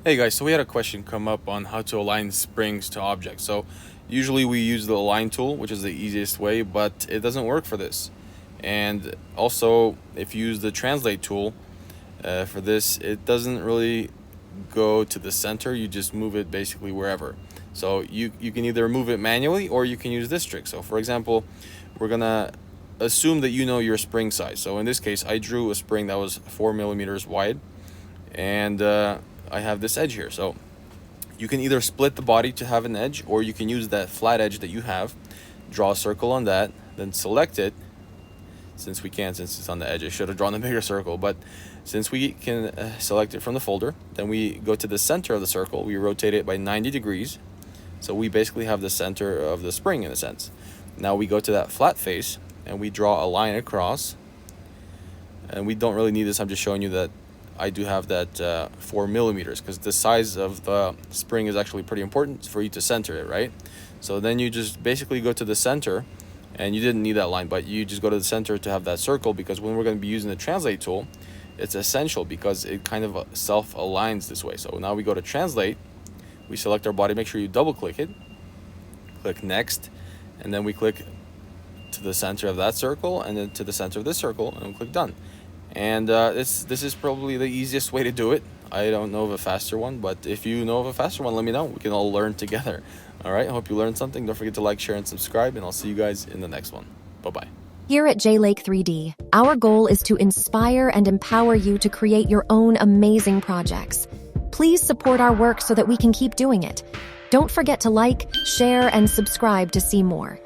Hey guys, so we had a question come up on how to align springs to objects. So usually we use the align tool, which is the easiest way, but it doesn't work for this. And also, if you use the translate tool for this, it doesn't really go to the center. You just move it basically wherever. So you can either move it manually or you can use this trick. So for example, we're gonna assume that you know your spring size. So in this case, I drew a spring that was 4 millimeters wide, and I have this edge here. So you can either split the body to have an edge, or you can use that flat edge that you have, draw a circle on that, then select it. Since it's on the edge, I should have drawn a bigger circle, but since we can select it from the folder, then we go to the center of the circle, we rotate it by 90 degrees. So we basically have the center of the spring in a sense. Now we go to that flat face and we draw a line across, and we don't really need this. I'm just showing you that I do have that 4 millimeters, because the size of the spring is actually pretty important for you to center it, right? So then you just basically go to the center, and you didn't need that line, but you just go to the center to have that circle, because when we're going to be using the translate tool, it's essential because it kind of self-aligns this way. So now we go to translate, we select our body, make sure you double click it, click next, and then we click to the center of that circle and then to the center of this circle, and we click done. And this is probably the easiest way to do it. I don't know of a faster one, but if you know of a faster one, let me know. We can all learn together. All right, I hope you learned something. Don't forget to like, share, and subscribe, and I'll see you guys in the next one. Bye-bye. Here at Shapr3D, our goal is to inspire and empower you to create your own amazing projects. Please support our work so that we can keep doing it. Don't forget to like, share, and subscribe to see more.